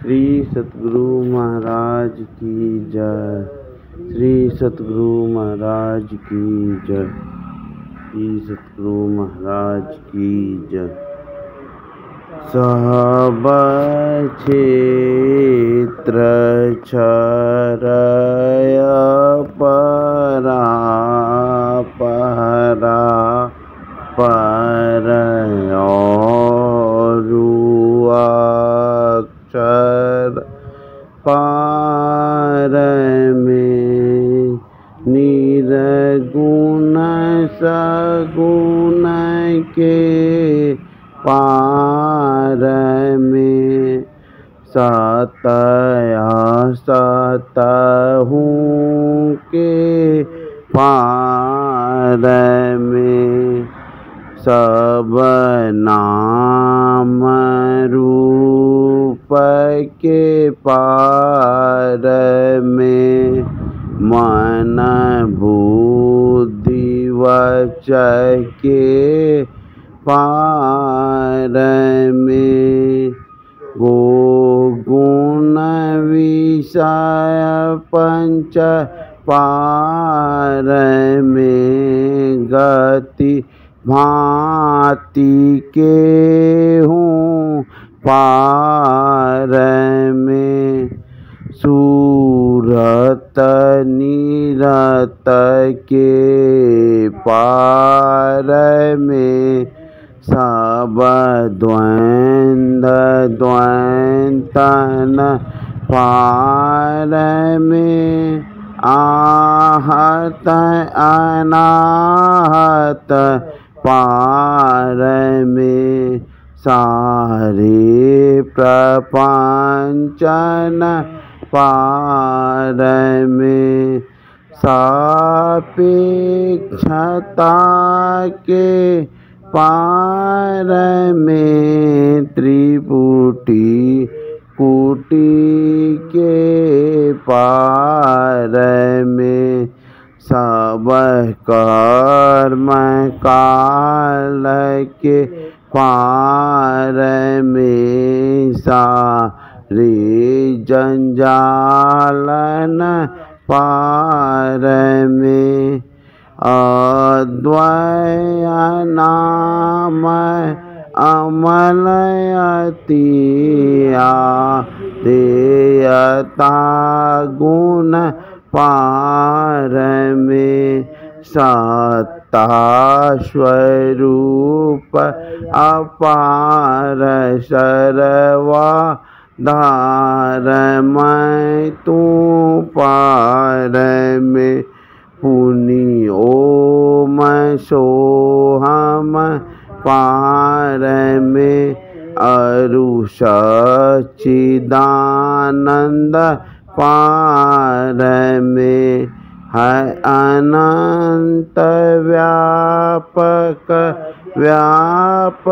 श्री सतगुरु महाराज की जय। श्री सतगुरु महाराज की जय। श्री सतगुरु महाराज की जय। सब क्षेत्र क्षरय परा परा अक्षर पार में निर्गुण सगुण के पार में सतया सतहु के पार में सब नाम रूप के पार में मन बुद्धि वचन के पार में गो गुण विषय पंच पार में गति भांति के हूँ पार में सूरत निरत के पार में सब द्वंद्व द्वैतन पार में आहत अनाहत पार में सारे प्रपंचन पार में सापेक्षता के पार में त्रिपुटी कुटी के पार में सब कर्म काल के पार में सारे जंजालन पार में अद्वय नाम अमलयतिया देयता गुण पार में सत्ता स्वरूप अपार सर्वा धार मैं तू पार में पुनि ओम सोहम पार में अरु सच्चिदानंद पार में है अनंत व्यापक व्याप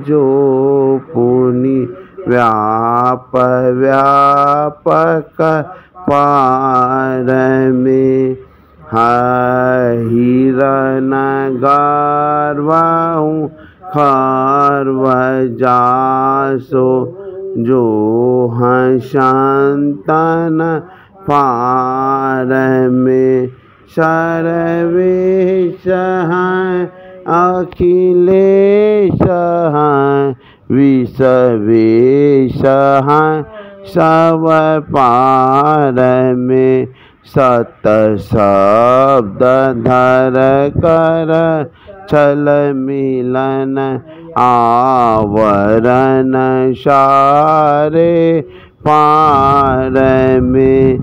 जो पुनि व्याप व्यापक पार में है हिरण गर्भ खर्व जासो जो है संतन पार में सर्वेश हैं अखिलेश हैं विश्वेश हैं सब पार में सत शब्द धर कर छल मिलन आवरण सारे पार में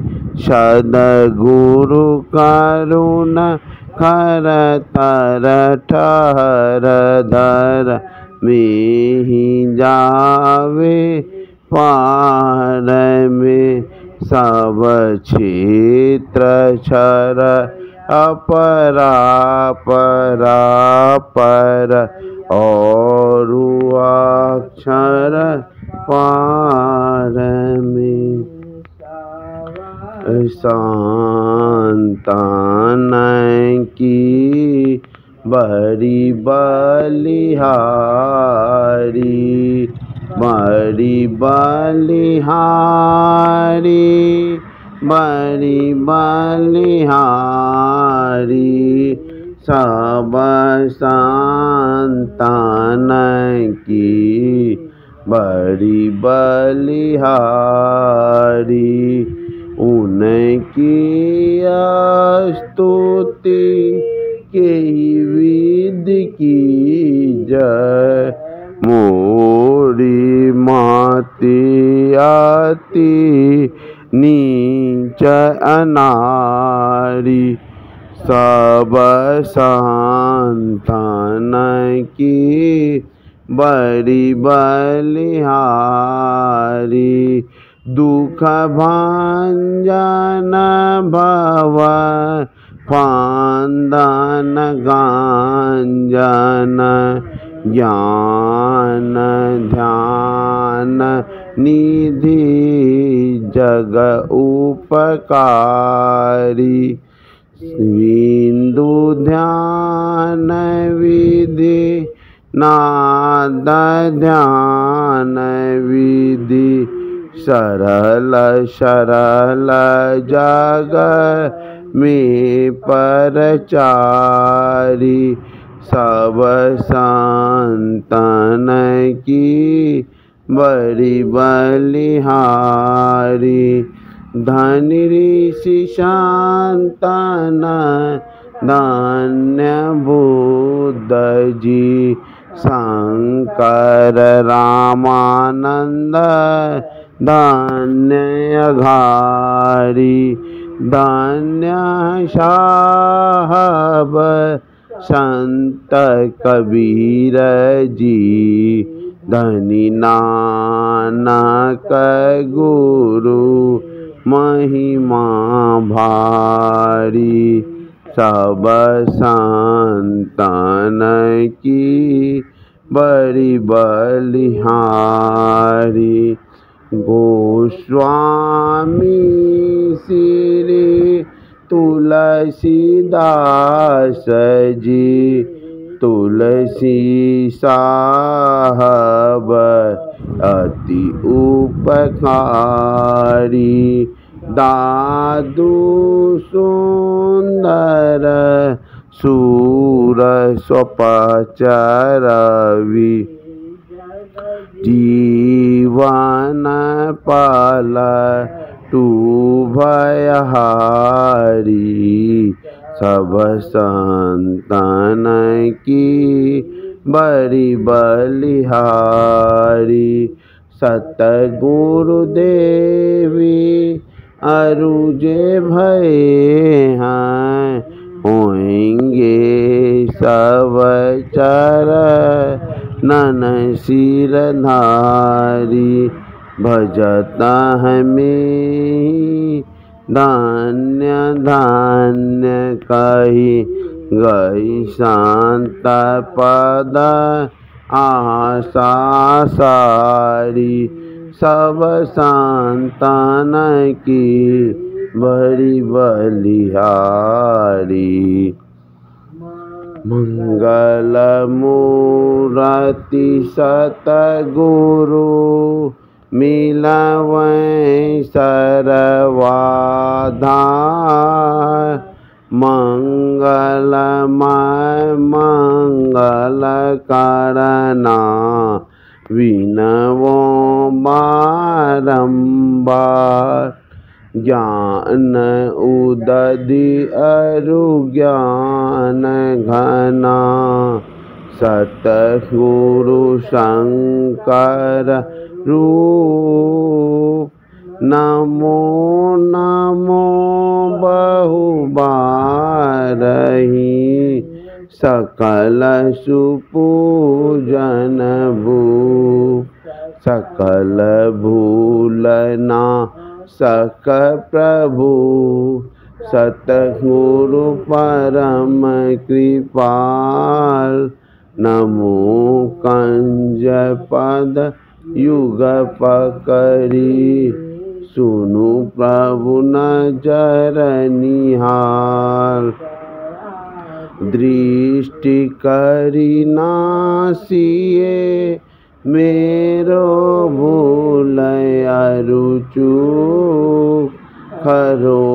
सद्गुरु करुण कर तर ठहर धर में ही जावे पार में सब क्षेत्र क्षर अपरा पर और अक्षर पार में संतान की बड़ी बलिहारी बड़ी बलिहारी बड़ी बलिहारी सब संतान की बड़ी बलिहारी उनकी स्तुति के विधि की जय मोरी माती आती नीच अनारी सब संतान की बड़ी बलिहारी दुख भंजन भव पांदन गांजन ज्ञान ध्यान निधि जग उपकारी बिंदु ध्यान विधि नाद ध्यान विधि सरल सरल जग में परचारी सब संतन की बड़ी बलिहारी धन ऋषि संतन धन्य बुद्ध जी शंकर रामानंद धन्य अघारी धन्य साहब संत कबीर जी धनी नानक गुरु महिमा भारी सब संतन की बड़ी बलिहारी गोस्वामी श्री तुलसीदास जी तुलसी साहब अति उपकारी दादू सुंदर सूर स्वपचरवि जीवन पल तू भयहारी सब संतन की बड़ी बलिहारी। सतगुरु देवी अरुजे भये हैं होंगे सब चरणन सिरधारी। भजत हमें धन्य धन्य कही गई शांत पद आशा सारी। सब संतन की बड़ी बलिहारी। मंगल मूर्ति सतगुरु मिलवै सर्वाधार। मंगलमय मंगल करना विनवो बारंबार। ज्ञान उदधि अरु ज्ञान घना सतगुरु शंकर रूप। नमो नमो बहुबारही सकल सुपूजन भूप। सकल भूलना सक प्रभु सतगुरु परम कृपाल। नमो कंज पद युग पकरी सुनु प्रभु नजर निहाल। दृष्टि करी नासिए मेरो भूल अरुचूक। खरो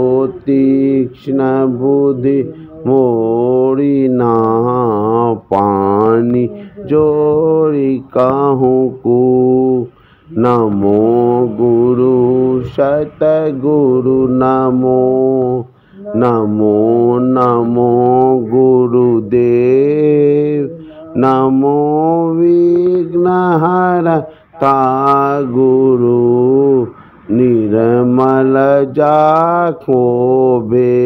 तीक्ष्ण बुद्धि मोरी ना पानी जोरी कहूँ को। नमो गुरु सतगुरु नमो नमो नमो गुरुदेव। नमो विघ्नहरता गुरु निर्मल जाखोबे।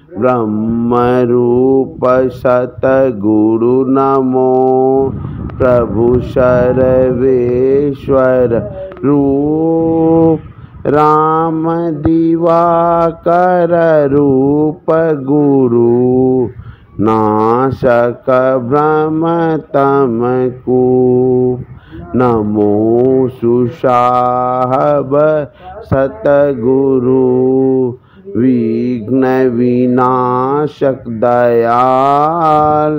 ब्रह्म रूप सतगुरु नमो प्रभु सर्वेश्वर रूप। राम दिवाकर रूप गुरु नाशक ब्रह्म तम कूप। नमो सुसाहब सतगुरु विघ्न विनाशक दयाल।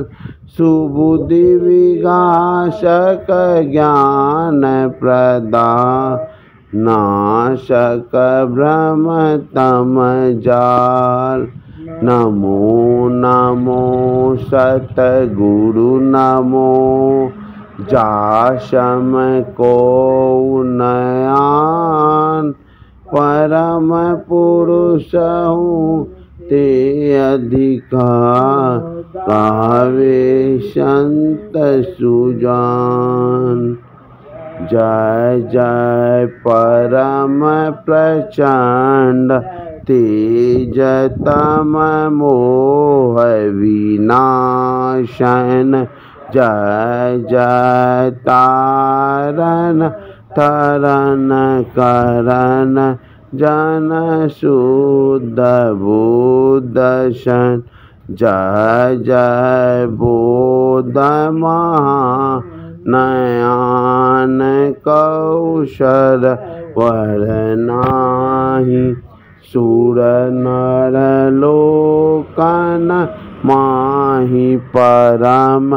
सुबुद्धि विगाशक ज्ञान प्रदा नाशक ब्रह्म तम जाल। नमो नमो सतगुरु नमो जाशम को नयान। परम पुरुष हूँ ते अधिका कावे संत सुजान। जय जय परम प्रचंड तेजतम मोह विनाशन। जय जय तारन तरन करन जन शुद्ध बुद्धशन। जय जय बोध महानयन कौशल वरनाहि। सुर नर लोकन माहि परम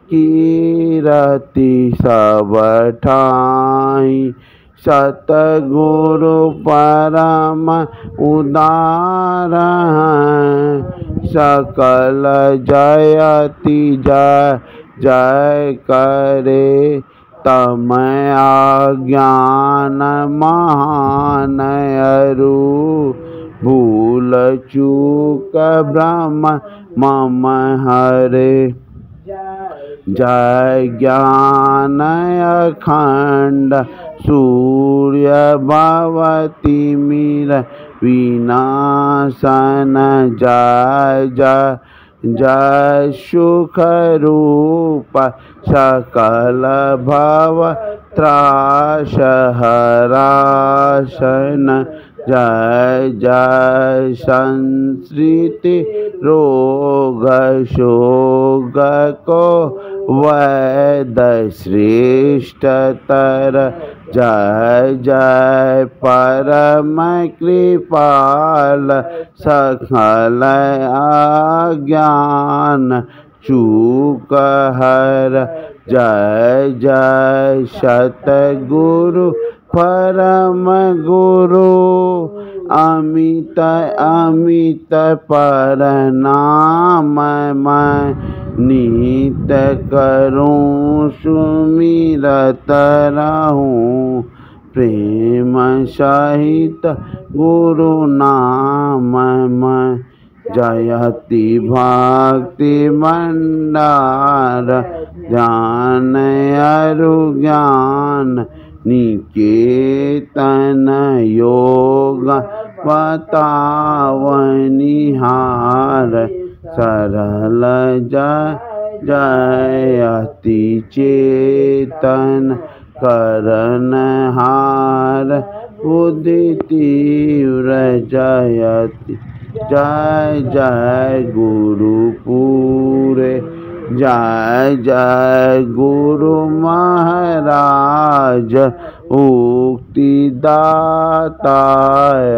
कीरति सब ठाई। सतगुरु परम उदार हैं सकल जयति जय जय करे। तम अज्ञान महानयरु भूल चूक ब्रह्म मम हरे। जय ज्ञान अखंड सूर्य भवति मीर विनाशन। जय जय जय सुख रूप सकल भव त्रास हरासन। जय जय संस्कृति रोग शोग को वैद श्रेष्ठतर। जय जय परम कृपाल सकल अज्ञान चूक हर। जय जय सतगुरु परम गुरु अमित अमित परनाम मैं नित करूं सुमिरत रहूं प्रेम सहित गुरु नाम मैं। जयति भक्ति भंडार ध्यान अरु ज्ञान निकेतन योग बतावनिहार। सरल जयति चेतन करनहार बुद्धि तीव्र जयति। जय जय गुरु पूरे जय जय गुरु महाराज उक्ति दाता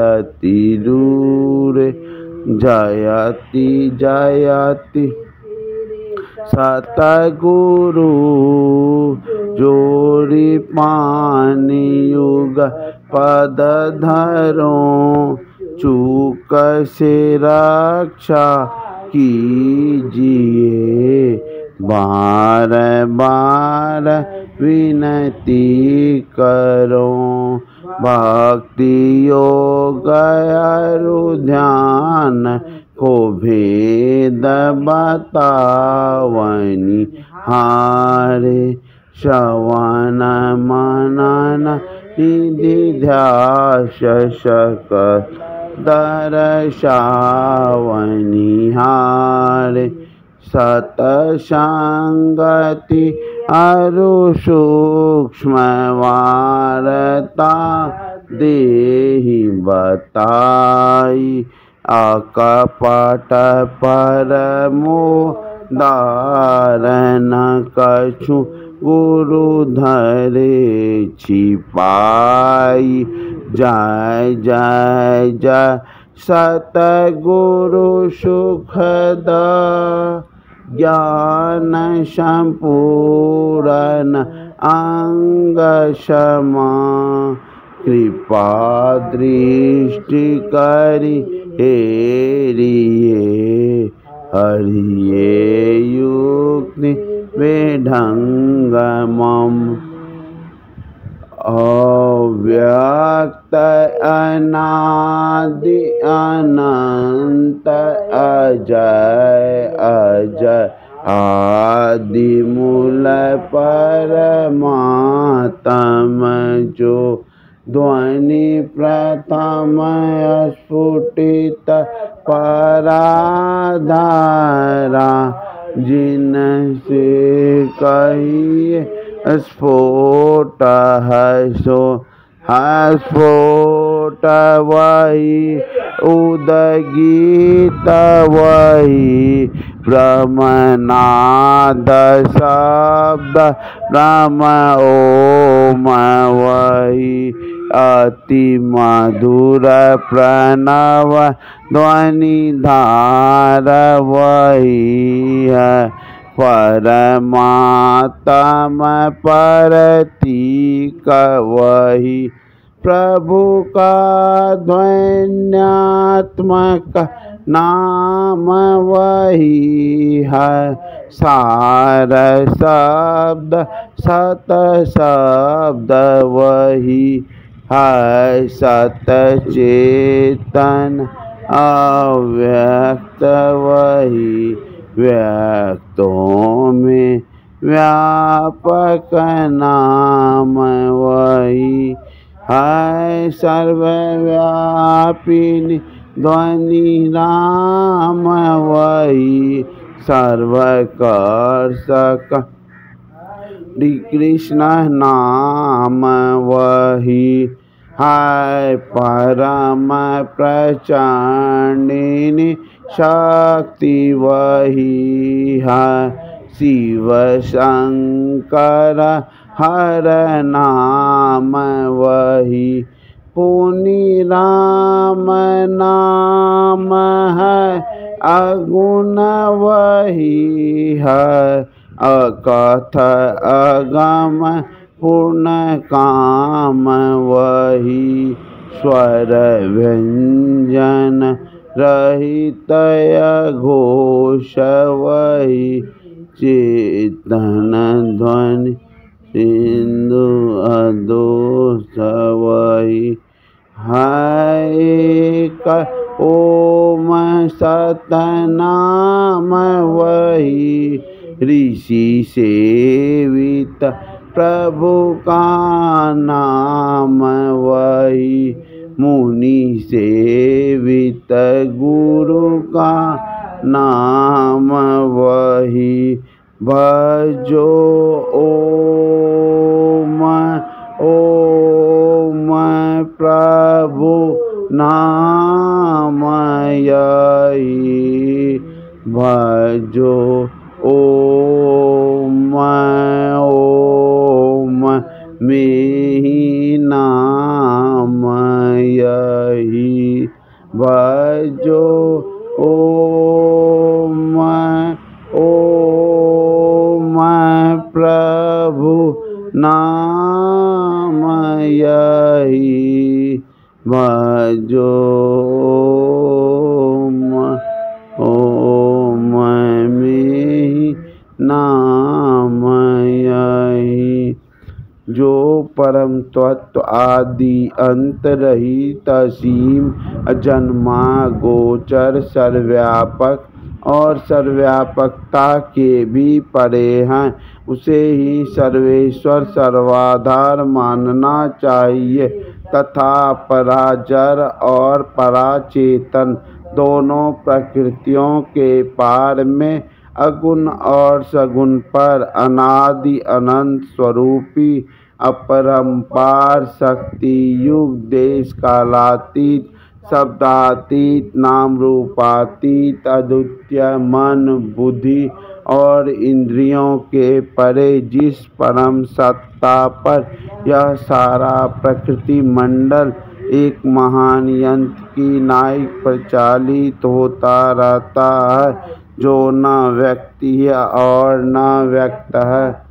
अति दूर। जयति जयति सतगुरु जोड़ी पानी युग पद धरो चूक से रक्षा कीजिए। बार बार विनती करो भक्ति योग अरु ध्यान को भेद बतावनी हारे। श्रवण मनन निधि ध्यास सकल दर्शावनिहारे। सतसंगति अरु सूक्ष्म वार्ता देहि बताई। अकपट परमो दारन कछु गुरु धरे छिपाई। जय जय जय सतगुरु सुखद ज्ञान संपूर्ण अंग समा। कृपा दृष्टि करि हेरिए हरिये युक्ति वेढंग मम। अव्यक्त अनादि अनंत अजय अजय आदि मूल परमात्म जो ध्वनि प्रथम स्फुटित पराधारा। जिनसे कहिए स्फोट है सो स्फोट वही उदगीत वही ब्रह्मनाद शब्द ब्रह्म ओम वही अति मधुर प्रणव ध्वनि धार वही है। परमात्मा परतीक वही प्रभु का ध्वन्यात्मक नाम वही है। सार शब्द सत शब्द वही है। सत चेतन अव्यक्त वही व्यक्तों में व्यापक नाम वही है सर्वव्यापी ध्वनि राम वही सर्वकर्षक श्री कृष्ण नाम वही है परम प्रचंडिनी शक्ति वही है शिव शंकर हर नाम वही पुनि राम नाम है अगुण वही है अकथ अगम पूर्ण काम वही स्वर व्यंजन रहित घोष वही चेतन ध्वनि सिंधु अदोष वही है एक ओम सतनाम वही ऋषि सेवित प्रभु का नाम वही मुनि सेवित गुरु का नाम वही भजो ओम ओम प्रभु नाम यही भजो ओम ओम में नाम यही भजो ओम ओम प्रभु नाम यही भजो ओम में नाम यही जो परम तत्व आदि अंत रहित असीम अजन्मा गोचर सर्वव्यापक और सर्वव्यापकता के भी परे हैं उसे ही सर्वेश्वर सर्वाधार मानना चाहिए तथा पराजर और पराचेतन दोनों प्रकृतियों के पार में अगुण और सगुण पर अनादि अनंत स्वरूपी अपरंपार शक्ति युग देश कालातीत शब्दातीत नाम रूपातीत अद्वितीय मन बुद्धि और इंद्रियों के परे जिस परम सत्ता पर यह सारा प्रकृति मंडल एक महान यंत्र की नाई प्रचालित होता रहता है जो न व्यक्ति है और न व्यक्त है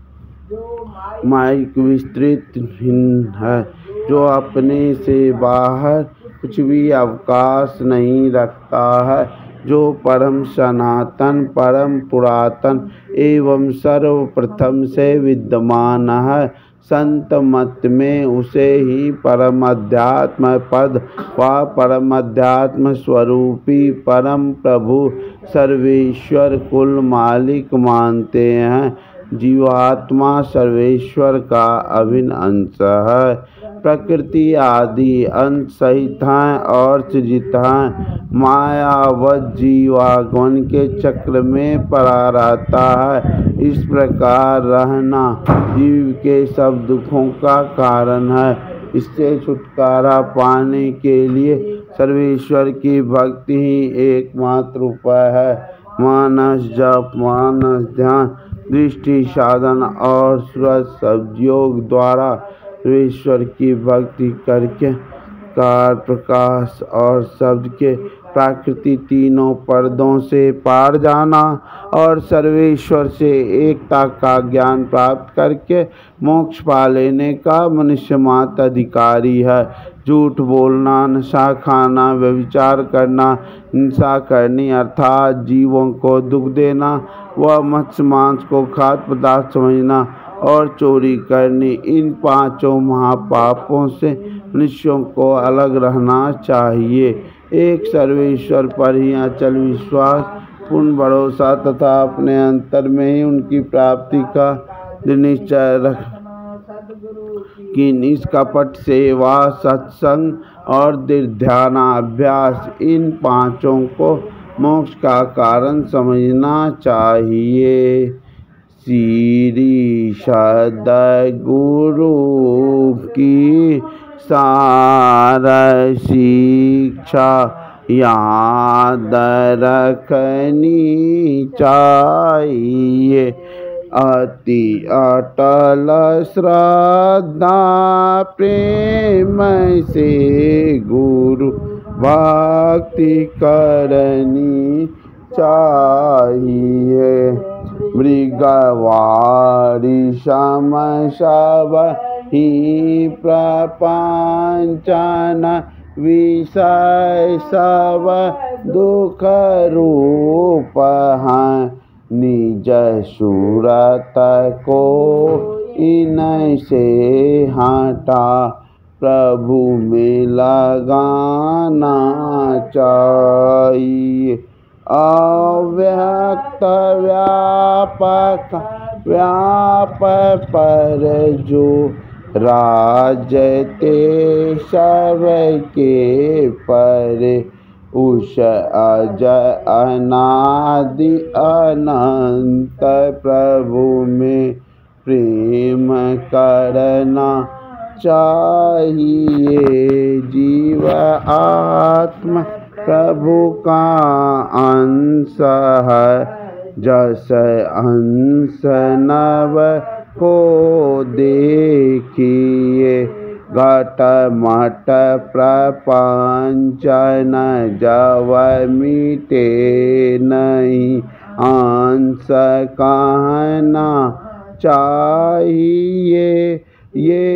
माइक विस्तृत भिन्न है जो अपने से बाहर कुछ भी अवकाश नहीं रखता है जो परम सनातन परम पुरातन एवं सर्वप्रथम से विद्यमान है संत मत में उसे ही परम अध्यात्म पद व परम अध्यात्म स्वरूपी परम प्रभु सर्वेश्वर कुल मालिक मानते हैं जीवात्मा सर्वेश्वर का अभिन्न अंश है प्रकृति आदि अंश सहित हैं और सृजित हैं मायावत जीवागमन के चक्र में पड़ा रहता है इस प्रकार रहना जीव के सब दुखों का कारण है इससे छुटकारा पाने के लिए सर्वेश्वर की भक्ति ही एकमात्र उपाय है मानस जप मानस ध्यान दृष्टि साधन और सूरज शब्द योग द्वारा सर्वेश्वर की भक्ति करके कार प्रकाश और शब्द के प्राकृति तीनों पर्दों से पार जाना और सर्वेश्वर से एकता का ज्ञान प्राप्त करके मोक्ष पा लेने का मनुष्य मात्र अधिकारी है झूठ बोलना नशा खाना व्यभिचार करना हिंसा करनी अर्थात जीवों को दुख देना व मत्स्य मांस को खाद्य पदार्थ समझना और चोरी करनी इन पांचों महापापों से मनुष्यों को अलग रहना चाहिए एक सर्वेश्वर पर ही अचल विश्वास, पूर्ण भरोसा तथा अपने अंतर में ही उनकी प्राप्ति का दृढ़ निश्चय रख कि निष्कपट सेवा, सत्संग और ध्यानाभ्यास, इन पांचों को मोक्ष का कारण समझना चाहिए। श्री सद्गुरु की सार शिक्षा याद रखनी चाहिए। अति अटल श्रद्धा प्रेम से गुरु भक्ति करनी चाहिए। मृगवारी सम सब ही प्रपंचन विषय सब दुख रूप हैं। निज सूरत को इनसे हटा प्रभु में लगाना चाहिए। अव्यक्त व्याप पर जो राजते सबके परे, उस अज अनादि अनंत प्रभु में प्रेम करना चाहिए। जीव आत्मा प्रभु का अंश है, जस अंश नव को देखिए। घट मट प्रपंचन जब मिटे नहीं, अंश कहना चाहिए। ये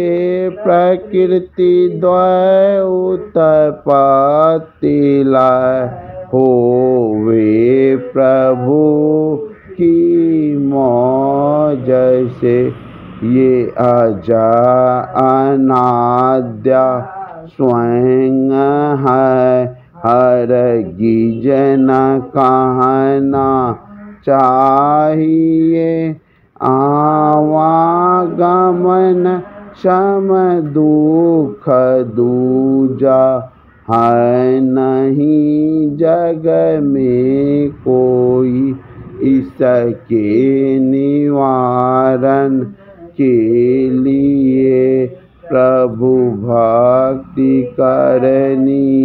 प्रकृति द्वय उत्पत्ति लय होवे प्रभु की मौज से। ये अजा अनाद्या स्वयं है, हरगिज न कहना चाहिए। आवागमन सम दुख दूजा है नहीं जग में कोई। इसके निवारण के लिए प्रभु भक्ति करनी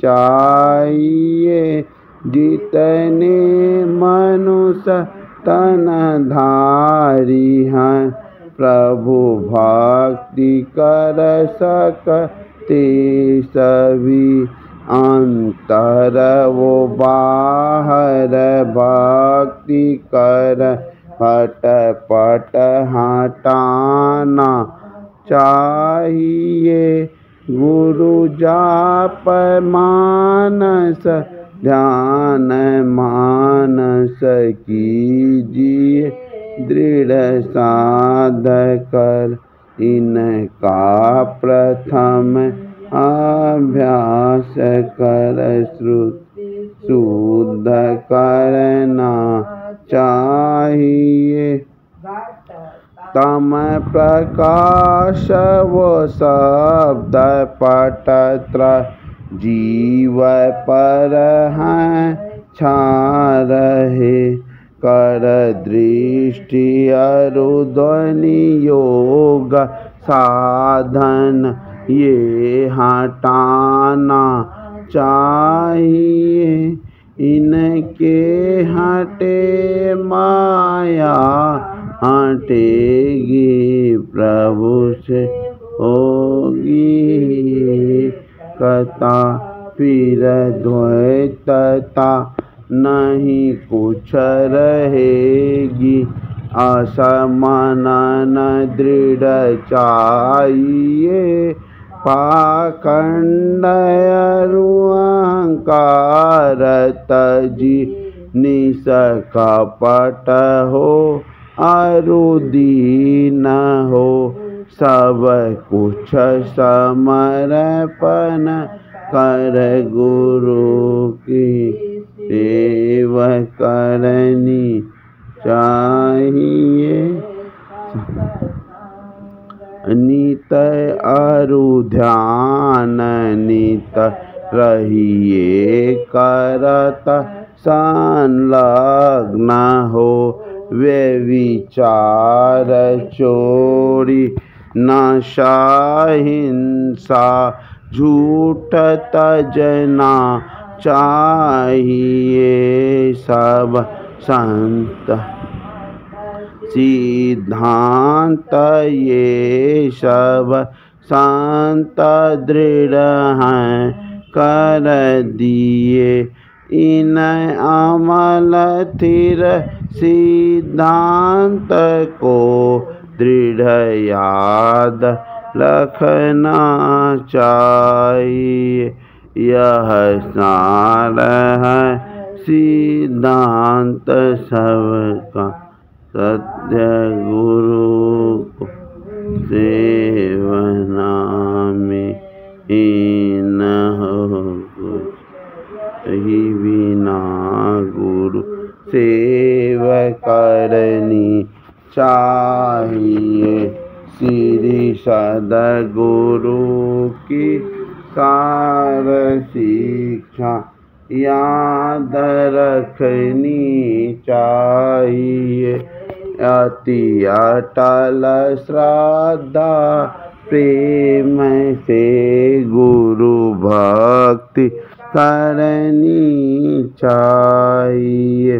चाहिए। जितने मनुष्य तनधारी हैं, प्रभु भक्ति कर सकते सभी। अंतर वो बाहर भक्ति कर फटपट हटाना चाहिए। गुरु जाप मानस ध्यान मानस कीजिए। दृढ़ साध कर इनका प्रथम अभ्यास कर शुद्ध करना चाहिए। तम प्रकाश वो शब्द पटत्र जीव पर हैं छा रहे। कर दृष्टि अरुध्वनि योग साधन ये हटाना चाहिए। इनके हटे माया हटेगी प्रभु से होगी कथा। फिर द्वैतता नहीं कुछ रहेगी। असमानन दृढ़ चाहिए। पाखंड अहंकार तजी निष्कपट हो अरुदीन हो। सब कुछ समर्पण कर गुरु की सेवा करनी चाहिए। नित अरु ध्यान नित रहिए करत संलग्न हो वे विचार चोरी नशा हिंसा झूठ तजना चाहिए। सब संत सिद्धांत ये सब संत दृढ़ हैं कर दिए। इन अमल थिर सिद्धांत को दृढ़ याद रखना चाहिए। यह सार है सिद्धांत सबका सत्य गुरु को सेवना में हीन हो ही बिना गुरु सेवा करनी चाहिए। श्री सद्गुरु की सार शिक्षा याद रखनी चाहिए। अति अटल श्रद्धा प्रेम से गुरु भक्ति करनी चाहिए।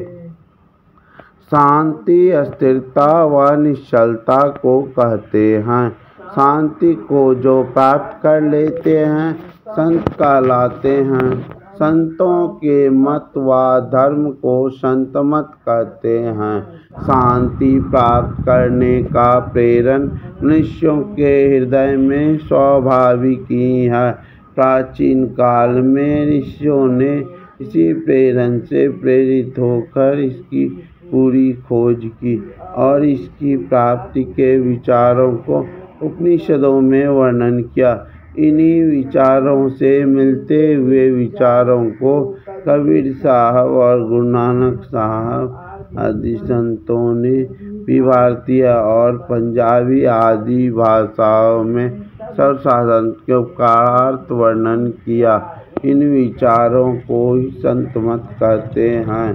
शांति स्थिरता व निश्चलता को कहते हैं। शांति को जो प्राप्त कर लेते हैं संत कहलाते हैं। संतों के मत व धर्म को संत मत कहते हैं। शांति प्राप्त करने का प्रेरण मनुष्यों के हृदय में स्वाभाविक ही है। प्राचीन काल में ऋषियों ने इसी प्रेरण से प्रेरित होकर इसकी पूरी खोज की और इसकी प्राप्ति के विचारों को उपनिषदों में वर्णन किया। इन्हीं विचारों से मिलते हुए विचारों को कबीर साहब और गुरु नानक साहब आदि संतों ने भी भारतीय और पंजाबी आदि भाषाओं में सर्वसाधारण के उपकारार्थ वर्णन किया। इन विचारों को ही संत मत कहते हैं।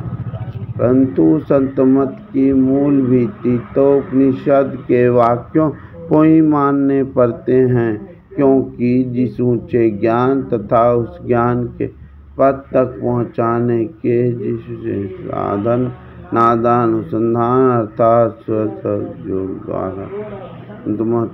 परंतु संत मत की मूल भित्ति तो उपनिषद के वाक्यों को ही मानने पड़ते हैं, क्योंकि जिस ऊंचे ज्ञान तथा उस ज्ञान के पद तक पहुँचाने के जिस साधन नादान अनुसंधान अर्थात स्वसहयोग द्वारा मत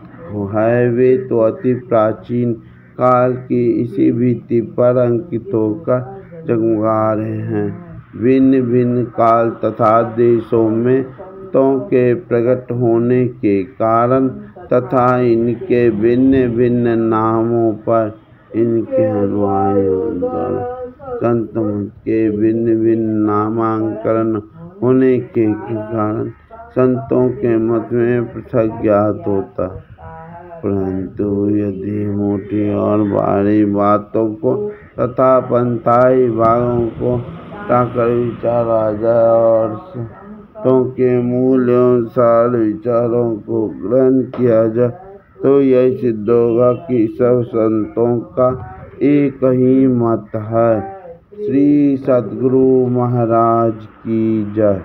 है, वे तो अति प्राचीन काल की इसी भित्ति पर अंकित होकर जगमगा रहे हैं। भिन्न भिन्न काल तथा देशों में मतों के प्रकट होने के कारण तथा इनके भिन्न भिन्न नामों पर इनके अनुयायियों द्वारा संत मत के भिन्न भिन्न नामांकन होने के कारण संतों के मत में पृथक ज्ञात होता। परंतु यदि मोटी और भारी बातों को तथा पंथाई भागों को हटाकर विचारा जाए और संतों के मूल अनुसार विचारों को ग्रहण किया जाए, तो यह सिद्ध होगा कि सब संतों का एक ही मत है। श्री सद्गुरु महाराज की जय।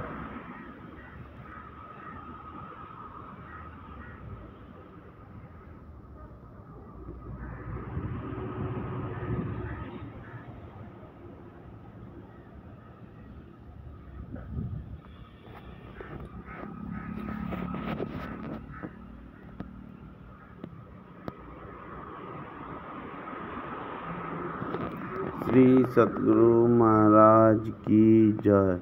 श्री सद्गुरु महाराज की जय।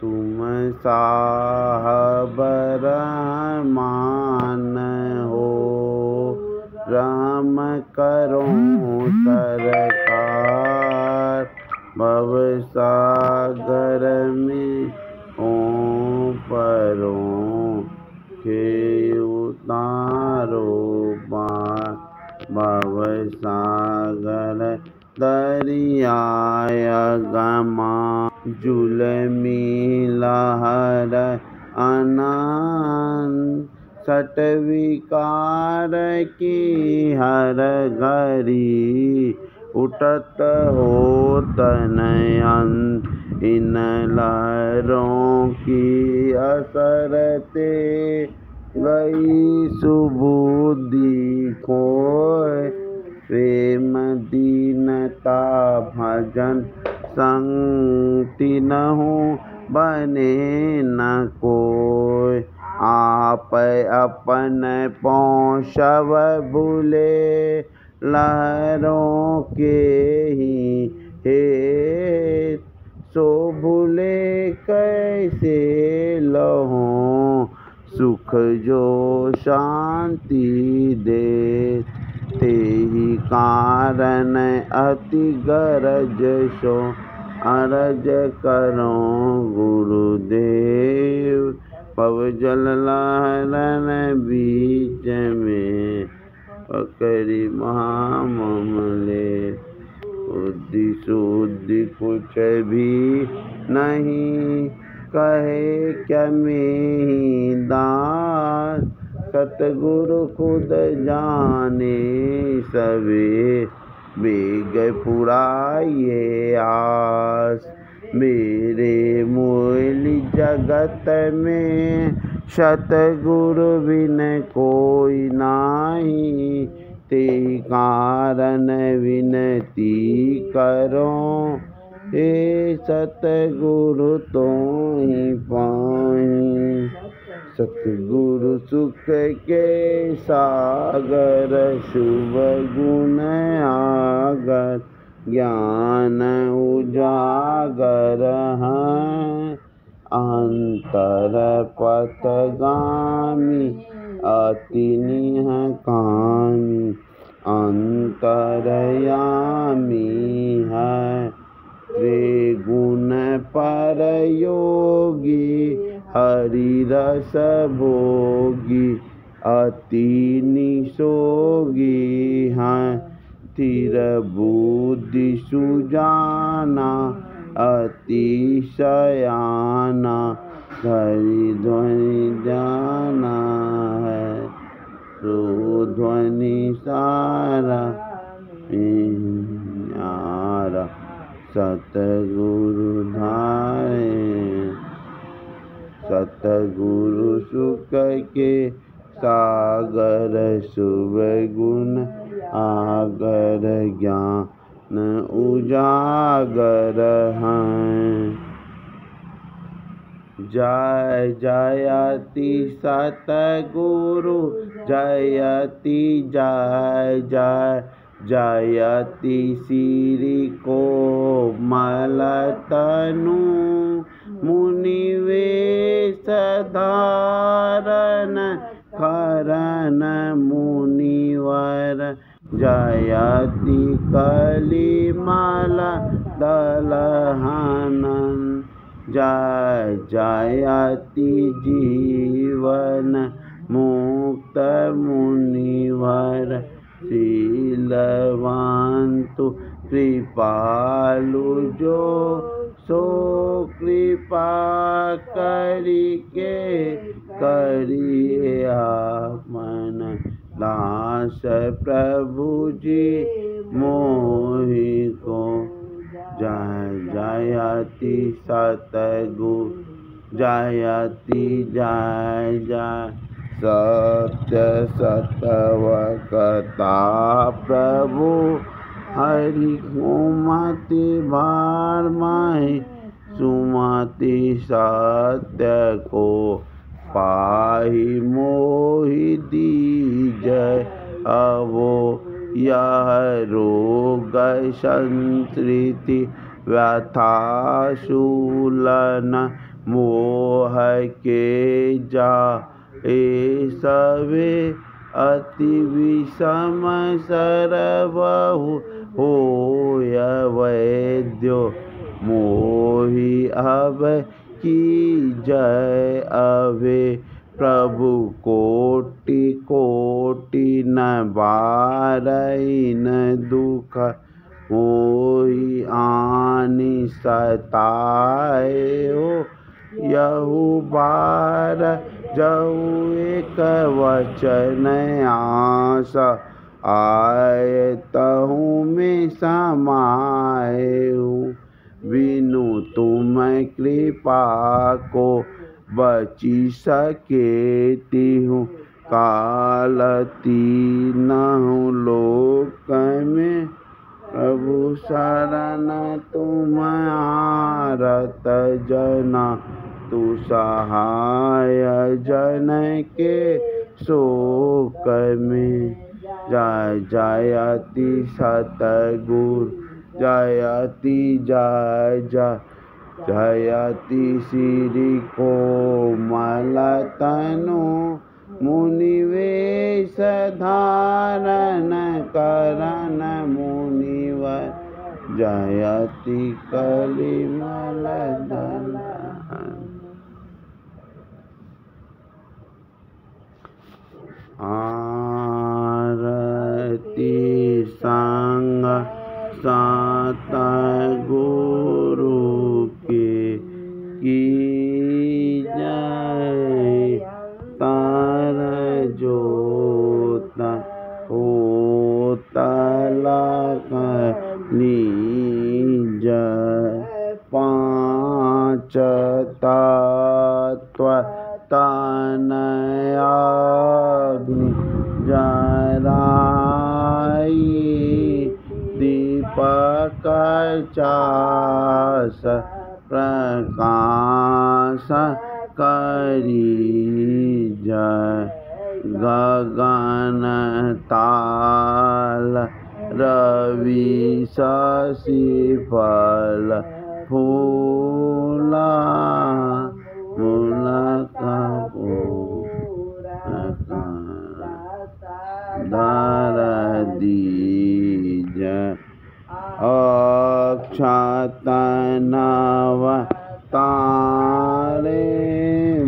तुम साहब रहमान हो, रहम करो सरकार, भवसागर में हो परो के उतारो पार। जुलमी लहर अनंत सट विकार की हर घड़ी उठत हो तनयन इन लहरों की असरते गई सुबुद्धि खोए प्रेम दीनता भजन संगति न हो बने न कोय आप अपन पौषव भूले लहरों के ही हेत सो भूले कैसे लहों सुख जो शांति दे तेहि कारण अति गरज सो अरज करो गुरुदेव पवजल लहरन बीच में पकड़ी महामले बुद्धि शुद्धि कुछ भी नहीं कहे क्या में दास सतगुरु खुद जाने सवे बेग पुराए आस मेरे मूल जगत में सतगुरु बिन कोई नाही ते कारण विनती करो हे सतगुरु तो ही पाई सतगुरु सुख के सागर शुभ गुण आगर ज्ञान उजागर हैं अंतर पथगामी अति निहकामी अंतरयामी है त्रिगुण पर योगी हरि रस भोगी अति निसोगी हैं स्थिर बुद्धि सुजाना अति सयाना हरि ध्वनि जाना है सो ध्वनि सारा प्यारा सतगुरु धारे सतगुरु सुख के सागर शुभ गुण आगर ज्ञान उजागर हैं जय जयति सतगुरु जयति जय जय जयति श्री को मलतनु मुनिवेश धारण करन मुनिवर जयति कलिमल दलहनन जय जयति जीवन मुक्त मुनिवर शीलवंतु कृपालु जो सो कृपा करिके करिए आपमन दास प्रभु जी मोहि को जय जयति सतगुरु जयति जय जय सत्य सतवकता प्रभु हरि सुमति भार माहि सुमति सत्य को पाहि मोहि दीजय अवो यह रोग संस्कृति व्यथा शूलन मोह के जा ए सवे अति विषम सरबहु होय वैद्यो मोहि अब की जय अवे प्रभु कोटि कोटि न बारई न दुख होई आनी सताए हो यहु बार जहु एक वचन आस आए तहु में समाए हूँ बिनु तुम कृपा को बची सकेती हूँ काल तीनहु लोक में प्रभु शरण तुम आरत जना तू सहाय जन के शोक में जय जयति सतगुरु जयति जय जय जयति श्री कोमल तनु मुनिवेश धारण करन मुनिवर जयति कलिमल दलन आरती संग सतगुरु के जय तार जोत होतल नीज पांच तत्व तनयाग्नि जराई दीपक चास प्रकाश करी जय गगन ताल रवि शशि फल फूला मूलका धर दीज अक्षत नव तारे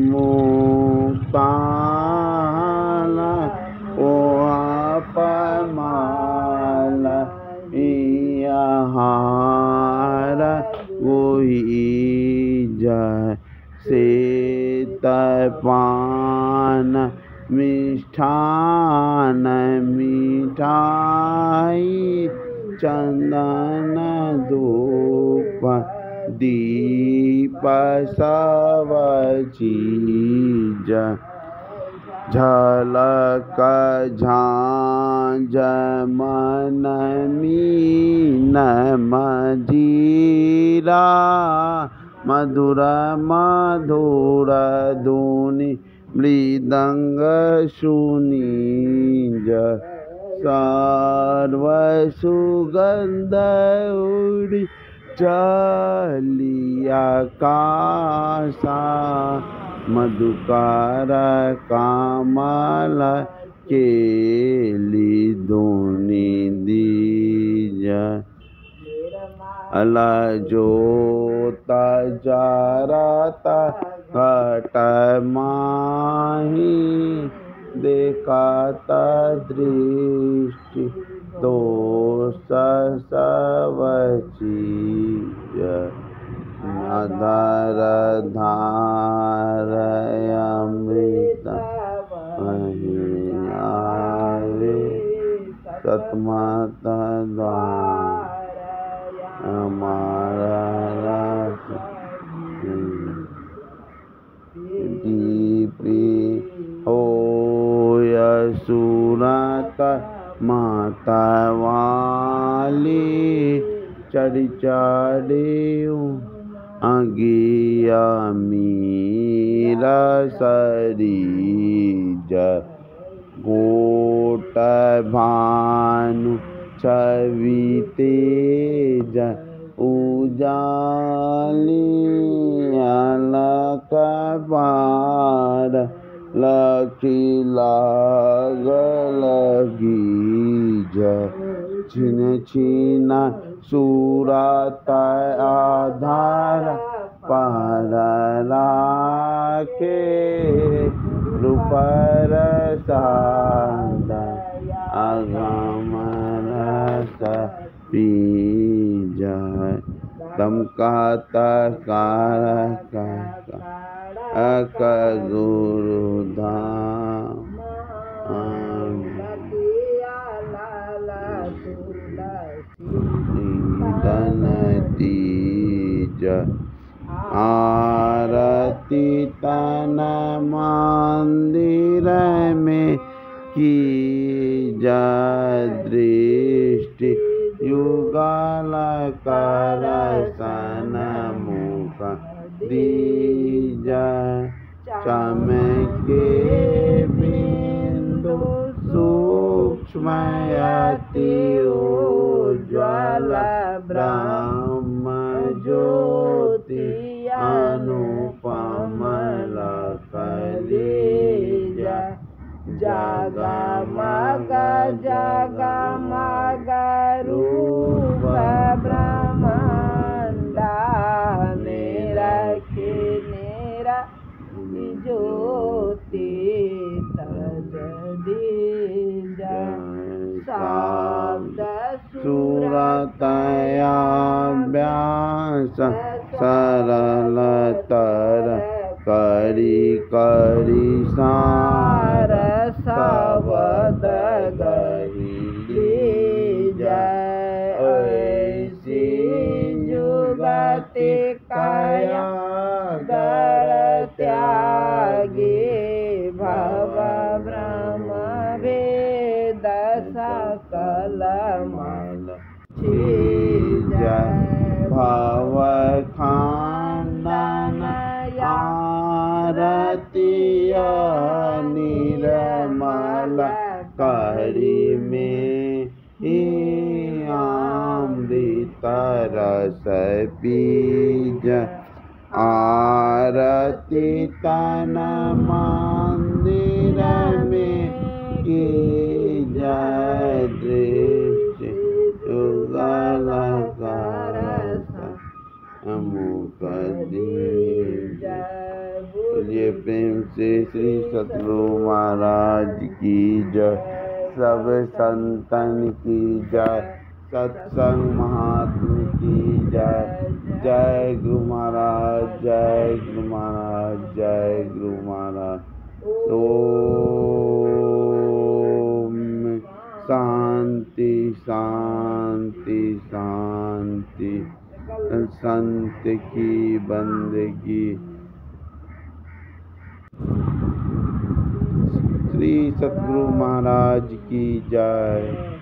मुक्ताल ओ अपमाल इहार गोही जय सेतपान मिष्ठान मिठाई चंदन धूप दीप सब चीज झलक झांझ मन मीन मजीरा मधुर मधुर धुनि मृदंग सुनीज सर्व सुगंध उड़ी चलिया कासा मधुकर कामल केली धुनि दीज अल जोत जरत घट माही देखत दृष्टि दोष सब चीज अधर धार अमृत आवे सतमत हमारा रस दीपी होय सूरत माता वाली चढ़ी अगिया मीरा सरीज गोट भानु छवि तेज उजाली अलक पार लखी लाग लगी छिन छिन सूरत आधार पार राखे रूपर सादा अगम रस पी तम कहता गुरु धाम तन तीज आरती तन मंदिर में की दृष्टि युगल कर सन मुख दीज चमके बिंदु सूक्ष्म अति उज्ज्वल ब्रह्म ज्योति अनुपम लखदीज जगमग जगमग रूप ब्रह्मांड निरखि ज्योति तजदीज शब्द सुरतया व्यास सरलतर करी करी सार शब्द गरी जय ऐसी जुगति काया दर त्यागी भव ब्रह्म वेद सकल मल जय भव खानन आरती निर्मल करी में अमृत रस बीज आरती तन मंदिर में की जय दृष्टि युगल कर मुख दीज। बोलिए प्रेम से श्री सतगुरु महाराज की जय, सब संतन की जय, सत्संग महात्मा की जय। जय गुरु महाराज, जय गुरु महाराज, जय गुरु महाराज। ओम शांति शांति शांति। संत की बंदगी। श्री सतगुरु महाराज की जय।